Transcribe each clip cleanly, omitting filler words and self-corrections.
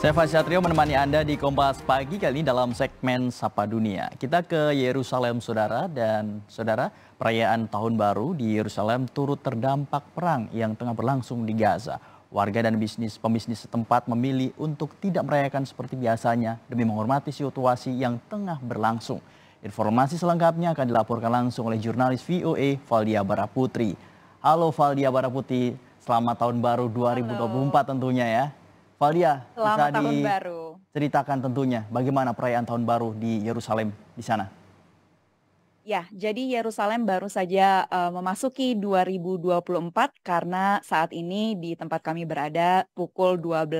Saya Fasya Trio menemani Anda di Kompas Pagi kali ini dalam segmen Sapa Dunia. Kita ke Yerusalem, saudara, dan saudara, perayaan Tahun Baru di Yerusalem turut terdampak perang yang tengah berlangsung di Gaza. Warga dan pembisnis setempat memilih untuk tidak merayakan seperti biasanya demi menghormati situasi yang tengah berlangsung. Informasi selengkapnya akan dilaporkan langsung oleh jurnalis VOA Valdia Baraputri. Halo Valdia Baraputri, selamat Tahun Baru 2024 tentunya ya. Valdia, bisa Selamat Tahun Baru. diceritakan tentunya bagaimana perayaan Tahun Baru di Yerusalem di sana? Ya, jadi Yerusalem baru saja memasuki 2024 karena saat ini di tempat kami berada pukul 12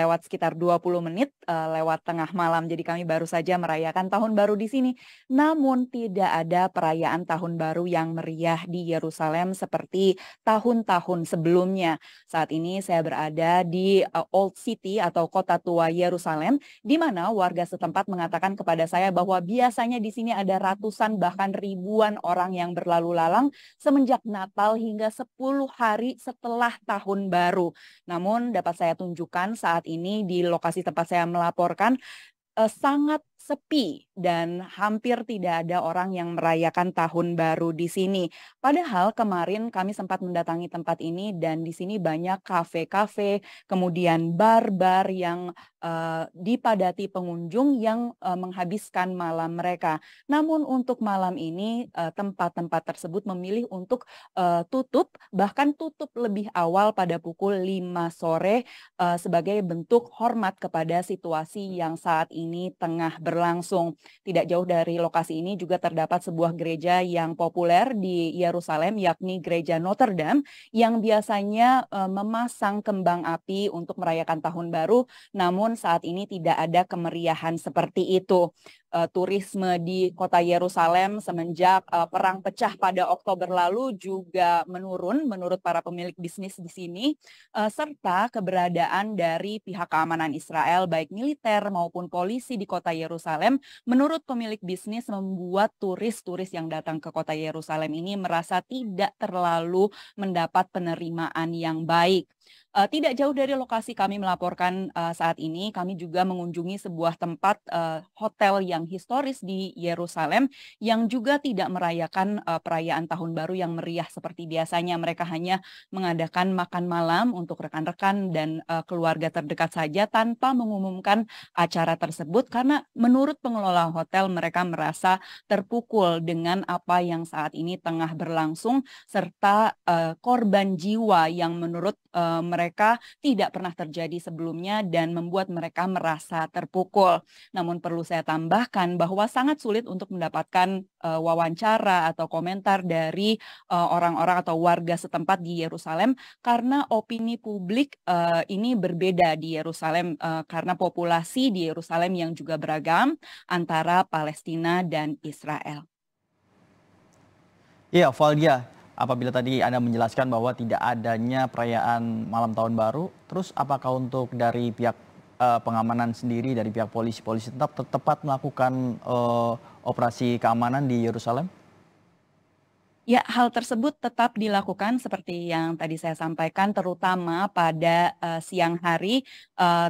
lewat sekitar 20 menit lewat tengah malam. Jadi kami baru saja merayakan Tahun Baru di sini. Namun tidak ada perayaan Tahun Baru yang meriah di Yerusalem seperti tahun-tahun sebelumnya. Saat ini saya berada di Old City atau Kota Tua Yerusalem, di mana warga setempat mengatakan kepada saya bahwa biasanya di sini ada ratusan bahkan ribuan orang yang berlalu lalang semenjak Natal hingga 10 hari setelah Tahun Baru. Namun dapat saya tunjukkan saat ini di lokasi tempat saya melaporkan sangat sepi dan hampir tidak ada orang yang merayakan Tahun Baru di sini. Padahal kemarin kami sempat mendatangi tempat ini dan di sini banyak kafe-kafe, kemudian bar-bar yang dipadati pengunjung yang menghabiskan malam mereka. Namun untuk malam ini tempat-tempat tersebut memilih untuk tutup, bahkan tutup lebih awal pada pukul 5 sore sebagai bentuk hormat kepada situasi yang saat ini tengah berlangsung. Tidak jauh dari lokasi ini juga terdapat sebuah gereja yang populer di Yerusalem, yakni Gereja Notre Dame, yang biasanya memasang kembang api untuk merayakan Tahun Baru, namun saat ini tidak ada kemeriahan seperti itu. Turisme di kota Yerusalem semenjak perang pecah pada Oktober lalu juga menurun menurut para pemilik bisnis di sini, serta keberadaan dari pihak keamanan Israel baik militer maupun polisi di kota Yerusalem menurut pemilik bisnis membuat turis-turis yang datang ke kota Yerusalem ini merasa tidak terlalu mendapat penerimaan yang baik. Tidak jauh dari lokasi kami melaporkan saat ini, kami juga mengunjungi sebuah tempat hotel yang historis di Yerusalem yang juga tidak merayakan perayaan Tahun Baru yang meriah seperti biasanya. Mereka hanya mengadakan makan malam untuk rekan-rekan dan keluarga terdekat saja tanpa mengumumkan acara tersebut karena menurut pengelola hotel mereka merasa terpukul dengan apa yang saat ini tengah berlangsung serta korban jiwa yang menurut mereka tidak pernah terjadi sebelumnya dan membuat mereka merasa terpukul. Namun perlu saya tambahkan bahwa sangat sulit untuk mendapatkan wawancara atau komentar dari orang-orang atau warga setempat di Yerusalem karena opini publik ini berbeda di Yerusalem karena populasi di Yerusalem yang juga beragam antara Palestina dan Israel. Iya, Valdia, apabila tadi Anda menjelaskan bahwa tidak adanya perayaan malam Tahun Baru, terus apakah untuk dari pihak pengamanan sendiri, dari pihak polisi tetap tepat melakukan operasi keamanan di Yerusalem? Ya, hal tersebut tetap dilakukan seperti yang tadi saya sampaikan, terutama pada siang hari,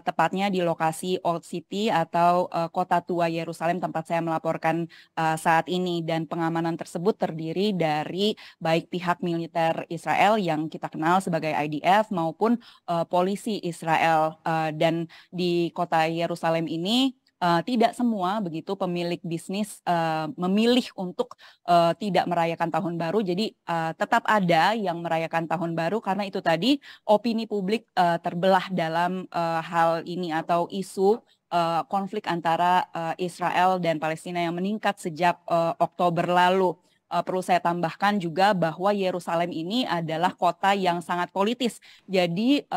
tepatnya di lokasi Old City atau Kota Tua Yerusalem tempat saya melaporkan saat ini. Dan pengamanan tersebut terdiri dari baik pihak militer Israel yang kita kenal sebagai IDF maupun polisi Israel. Dan di Kota Yerusalem ini tidak semua begitu pemilik bisnis memilih untuk tidak merayakan Tahun Baru. Jadi tetap ada yang merayakan Tahun Baru karena itu tadi opini publik terbelah dalam hal ini atau isu konflik antara Israel dan Palestina yang meningkat sejak Oktober lalu. Perlu saya tambahkan juga bahwa Yerusalem ini adalah kota yang sangat politis. Jadi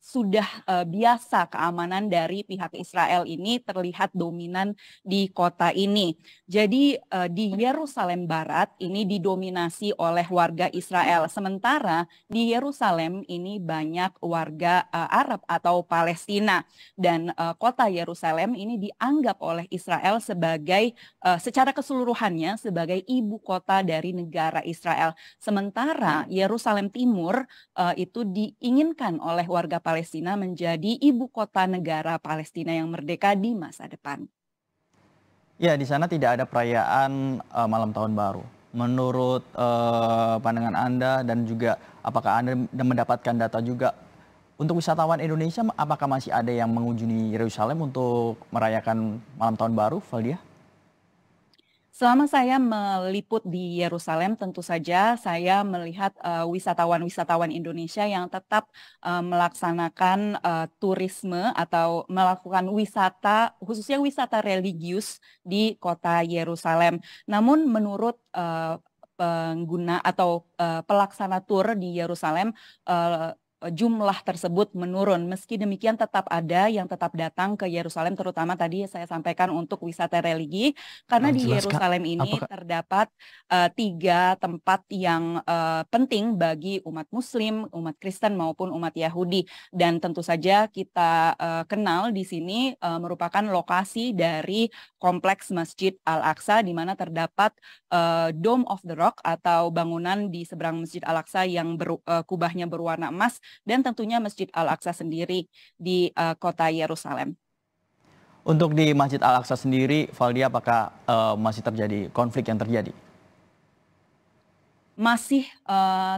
sudah biasa keamanan dari pihak Israel ini terlihat dominan di kota ini. Jadi di Yerusalem Barat ini didominasi oleh warga Israel. Sementara di Yerusalem ini banyak warga Arab atau Palestina. Dan kota Yerusalem ini dianggap oleh Israel sebagai secara keseluruhannya sebagai ibu kota dari negara Israel. Sementara Yerusalem Timur itu diinginkan oleh warga Palestina Palestina menjadi ibu kota negara Palestina yang merdeka di masa depan. Ya, di sana tidak ada perayaan malam tahun baru. Menurut pandangan Anda dan juga apakah Anda mendapatkan data juga untuk wisatawan Indonesia, apakah masih ada yang mengunjungi Yerusalem untuk merayakan malam tahun baru, Valdia? Selama saya meliput di Yerusalem, tentu saja saya melihat wisatawan-wisatawan Indonesia yang tetap melaksanakan turisme atau melakukan wisata, khususnya wisata religius di kota Yerusalem. Namun menurut pengguna atau pelaksana tur di Yerusalem, jumlah tersebut menurun. Meski demikian tetap ada yang tetap datang ke Yerusalem, terutama tadi saya sampaikan untuk wisata religi, karena di Jelas, Kak. Yerusalem ini Apakah terdapat 3 tempat yang penting bagi umat Muslim, umat Kristen maupun umat Yahudi. Dan tentu saja kita kenal di sini merupakan lokasi dari kompleks Masjid Al-Aqsa, di mana terdapat Dome of the Rock atau bangunan di seberang Masjid Al-Aqsa yang kubahnya berwarna emas, dan tentunya Masjid Al-Aqsa sendiri di kota Yerusalem. untuk di Masjid Al-Aqsa sendiri, Valdia, apakah masih terjadi konflik yang terjadi? Masih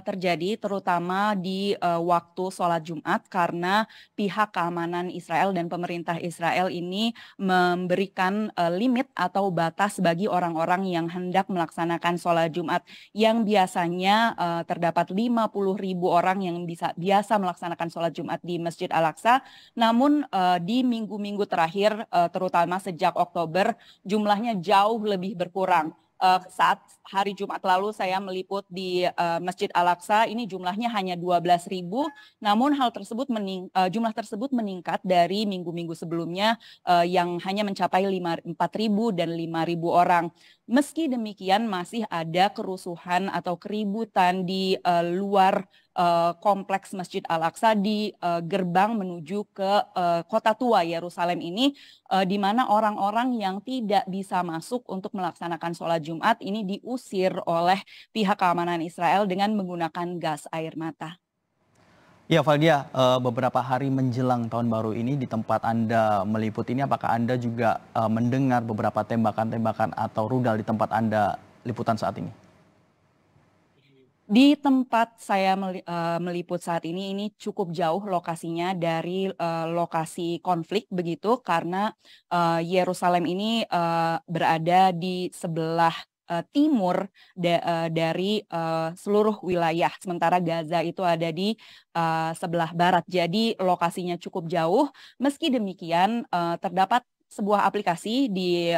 terjadi terutama di waktu sholat Jumat, karena pihak keamanan Israel dan pemerintah Israel ini memberikan limit atau batas bagi orang-orang yang hendak melaksanakan sholat Jumat, yang biasanya terdapat 50.000 orang yang biasa melaksanakan sholat Jumat di Masjid Al-Aqsa. Namun di minggu-minggu terakhir, terutama sejak Oktober, jumlahnya jauh lebih berkurang. Saat hari Jumat lalu saya meliput di Masjid Al-Aqsa, ini jumlahnya hanya 12.000, namun jumlah tersebut meningkat dari minggu-minggu sebelumnya yang hanya mencapai 4.000 dan 5.000 orang. Meski demikian masih ada kerusuhan atau keributan di luar kompleks Masjid Al-Aqsa, di gerbang menuju ke kota tua Yerusalem ini, di mana orang-orang yang tidak bisa masuk untuk melaksanakan sholat Jumat ini diusir oleh pihak keamanan Israel dengan menggunakan gas air mata. Ya, Valdia, beberapa hari menjelang tahun baru ini di tempat Anda meliput ini, apakah Anda juga mendengar beberapa tembakan-tembakan atau rudal di tempat Anda liputan saat ini? Di tempat saya meliput saat ini cukup jauh lokasinya dari lokasi konflik begitu, karena Yerusalem ini berada di sebelah timur dari seluruh wilayah, sementara Gaza itu ada di sebelah barat. Jadi lokasinya cukup jauh. Meski demikian terdapat sebuah aplikasi di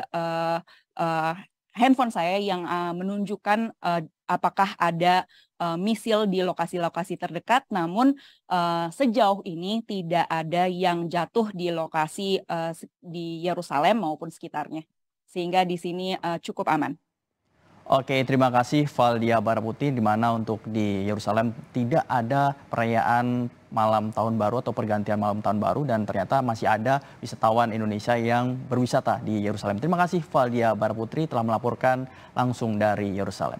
handphone saya yang menunjukkan apakah ada misil di lokasi-lokasi terdekat, namun sejauh ini tidak ada yang jatuh di lokasi di Yerusalem maupun sekitarnya, sehingga di sini cukup aman. Oke, terima kasih Valdia Baraputi, di mana untuk di Yerusalem tidak ada perayaan malam tahun baru atau pergantian malam tahun baru, dan ternyata masih ada wisatawan Indonesia yang berwisata di Yerusalem. Terima kasih Valdia Baraputri telah melaporkan langsung dari Yerusalem.